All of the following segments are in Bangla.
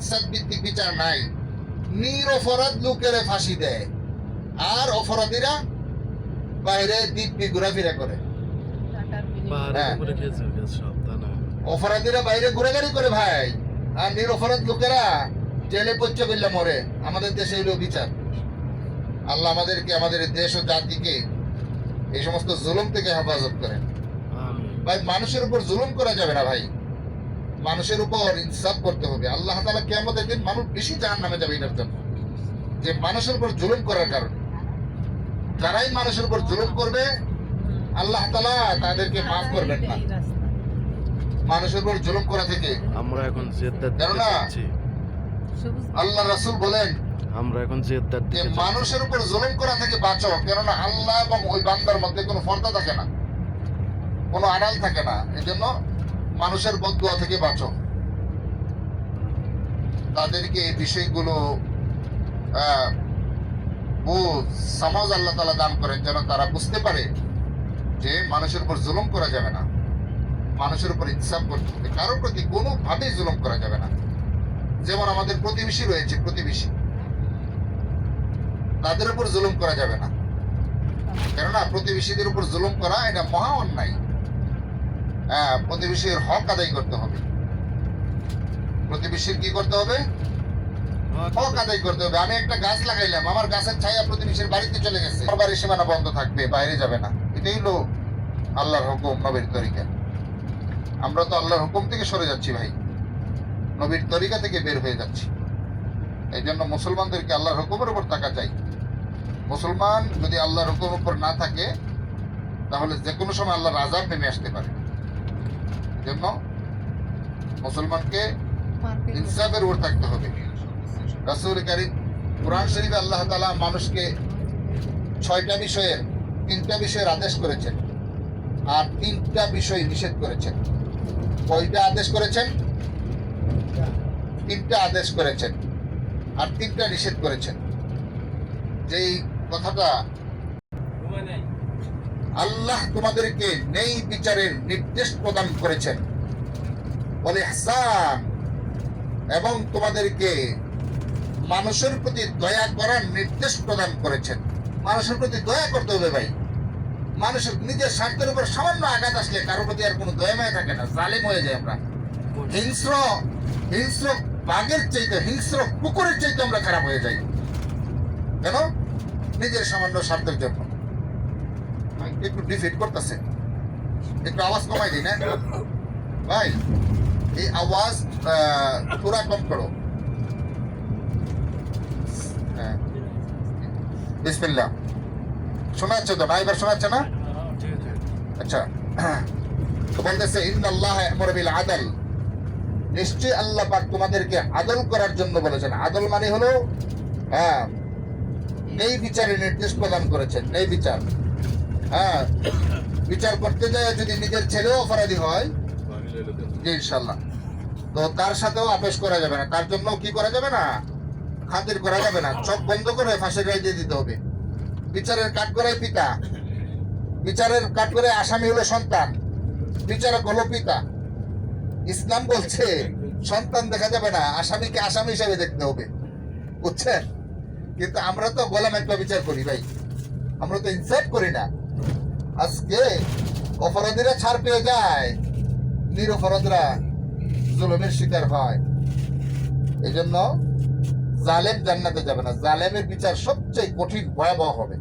ইনসাফ ভিত্তিক বিচার নাই। নিরপরাধ লোকের ফাঁসি দেয়, আর অপরাধীরা বাইরে দিব্যি ঘোরাফেরা করে। অপরাধীরা বাইরে ঘোরাঘুরি করে ভাই, আর নিরপরাধ লোকেরা জেলে পচে গেলে মরে। আমাদের দেশে এলো বিচার। আল্লাহ আমাদেরকে, আমাদের দেশ ও জাতিকে এই সমস্ত জুলুম থেকে হেফাজত করেন। ভাই, মানুষের উপর জুলুম করা যাবে না ভাই, মানুষের উপর ইনসাফ করতে হবে। আল্লাহ তাআলা কিয়ামতের দিন মানুষ বেশি জাহান্নামে যাবে এটার জন্য, যে মানুষের উপর জুলুম করার কারণে। যারাই মানুষের উপর জুলুম করবে আল্লাহ তাআলা তাদেরকে মাফ করবেন না। মানুষের উপর জুলুম করা থেকে আমরা এখন জেদ্দার দিকে যাচ্ছি। আল্লাহ রাসূল বলেন আমরা এখন জেদ্দার দিকে যাচ্ছি। মানুষের উপর জুলুম করা থেকে বাঁচো, কেননা আল্লাহ এবং ওই বান্দার মধ্যে কোনো পর্দা থাকে না, কোনো আড়াল থাকে না। এজন্য মানুষের বদদুয়া থেকে বাঁচো। তাদেরকে এই বিষয়গুলো সমাজ আল্লাহ তাআলা দান করেন, যেন তারা বুঝতে পারে যে মানুষের উপর জুলুম করা যাবে না, মানুষের উপর ইনসাফ করতে হবে, কারোর প্রতি কোনোভাবেই জুলুম করা যাবে না। যেমন আমাদের প্রতিবেশী রয়েছে, প্রতিবেশী, তাদের উপর জুলুম করা যাবে না, কেননা প্রতিবেশীদের উপর জুলুম করা এটা মহা অন্যায়। প্রতিবেশীর হক আদায় করতে হবে। প্রতিবেশীর কি করতে হবে? হক আদায় করতে হবে। আমি একটা গাছ লাগাইলাম, আমার গাছের ছায়া প্রতিবেশীর বাড়িতে চলে গেছে, আমার বাড়ির সীমানা বন্ধ থাকবে, বাইরে যাবে না। এটাই হলো আল্লাহর হুকুম, নবীর তরিকা। আমরা তো আল্লাহর হুকুম থেকে সরে যাচ্ছি ভাই, নবীর তরিকা থেকে বের হয়ে যাচ্ছি। এই জন্য মুসলমানদেরকে আল্লাহর হুকুমের উপর থাকা চাই। মুসলমান যদি আল্লাহর হুকুমের উপর না থাকে, তাহলে যে কোনো সময় আল্লাহর আযাব নেমে আসতে পারে। এই জন্য মুসলমানকে ইনসাফের উপর থাকতে হবে। রাসূল কারীম কুরআন শরীফে আল্লাহ তাআলা মানুষকে 6টা বিষয়ের 3টা বিষয়ের আদেশ করেছেন, আর 3টা বিষয় নিষেধ করেছেন। কয়টা আদেশ করেছেন? 3টা আদেশ করেছেন, আর 3টা নিষেধ করেছেন। যেই কথাটা, আল্লাহ তোমাদেরকে নেই বিচারের নির্দেশ প্রদান করেছেন, ওয়াল ইহসান, এবং তোমাদেরকে মানুষের প্রতি দয়া করার নির্দেশ প্রদান করেছেন। মানুষের প্রতি দয়া করতে হবে ভাই। মানুষের নিজের স্বার্থের উপর সামান্য আঘাত আসলে কারোর প্রতি আর কোনো দয়া মায়া থাকে না, জালেম হয়ে যায় আমরা। হিংস্র হিংস্র বাঘের চাইতে, হিংস্র কুকুরের চাইতে আমরা খারাপ হয়ে যাই। কেন? নিজের সামান্য স্বার্থের জন্য। একটু ডিফিট করতেছে, একটু আওয়াজ কমাই দিই না ভাই, এই আওয়াজ পুরা কম করো। বিসমিল্লাহ। শোনা যাচ্ছে তো না? এবার শোনা যাচ্ছে না? আচ্ছা, তো বলতেছে ইন্নাল্লাহ ইয়া'মুরু বিল আদল, নিশ্চয়ই আল্লাহ পাক তোমাদেরকে আদল করার জন্য বলেছেন। আদল মানে হলো নেই বিচারের নির্দেশ প্রদান করেছেন। নেই বিচার, বিচার করতে যায় যদি নিজের ছেলেও অপরাধী হয়, ইনশাআল্লাহ, তো তার সাথেও আপোষ করা যাবে না, তার জন্য কি করা যাবে না, খাতির করা যাবে না। চোখ বন্ধ করে ফাঁসির রায় দিয়ে দিতে হবে। বিচারের কাঠগড়ায় পিতা, বিচারের কাঠগড়ায় আসামি হলো সন্তান, বিচারক হলো পিতা। ইসলাম বলছে সন্তান দেখা যাবে না, আসামিকে আসামি হিসাবে দেখতে হবে, বুঝছেন? কিন্তু আমরা তো গোলাম একটা বিচার করি ভাই, আমরা তো ইনসাফ করি না। আজকে অপরাধীরা ছাড় পেয়ে যায়, নিরপরাধরা জুলুমের শিকার হয়। এই জন্য জালেম জান্নাতে যাবে না, জালেমের বিচার সবচেয়ে কঠিন, ভয়াবহ হবে।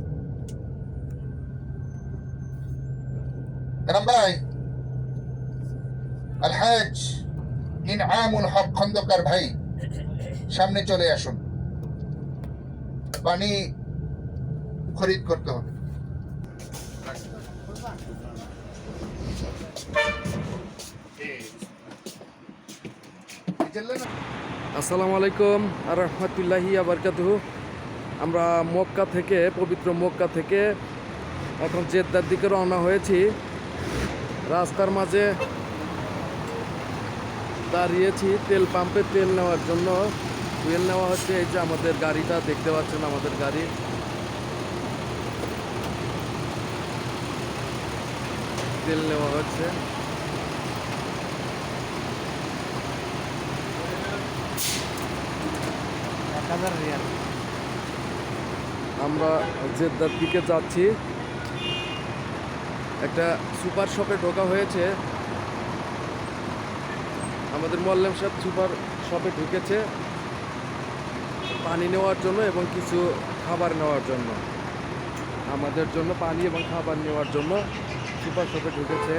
ভাই, আলহাজ ইনআমুল হক খন্দকার ভাই, সামনে চলে আসুন, পানি খরিদ করতে হবে। আসসালামু আলাইকুম আর রাহমাতুল্লাহি ওয়া বারাকাতুহু। আমরা মক্কা থেকে, পবিত্র মক্কা থেকে এখন জেদ্দার দিকে রওনা হয়েছি। রাস্তার মাঝে দাঁড়িয়েছি তেল পাম্পে তেল নেওয়ার জন্য। তেল নেওয়া হচ্ছে, এই যে আমাদের গাড়িটা দেখতে পাচ্ছেন, আমাদের গাড়ি। তেল নেওয়া হচ্ছে। 1000 রিয়াল। আমরা জেদ্দার দিকে যাচ্ছি। একটা সুপার শপে ঢোকা হয়েছে। আমাদের মোয়াল্লেম সাহেব সুপার শপে ঢুকেছে পানি নেওয়ার জন্য এবং কিছু খাবার নেওয়ার জন্য। আমাদের জন্য পানি এবং খাবার নেওয়ার জন্য সুপার শপে ঢুকেছে।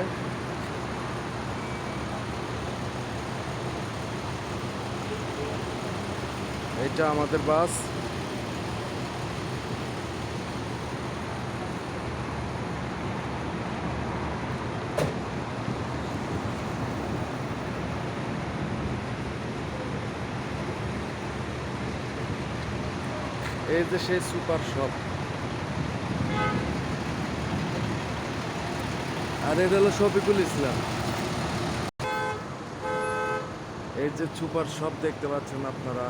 এটা আমাদের বাস। এই যে সেই সুপার শপ, আর এটা হলো শফিকুল ইসলাম। এই যে সুপার শপ দেখতে পাচ্ছেন আপনারা।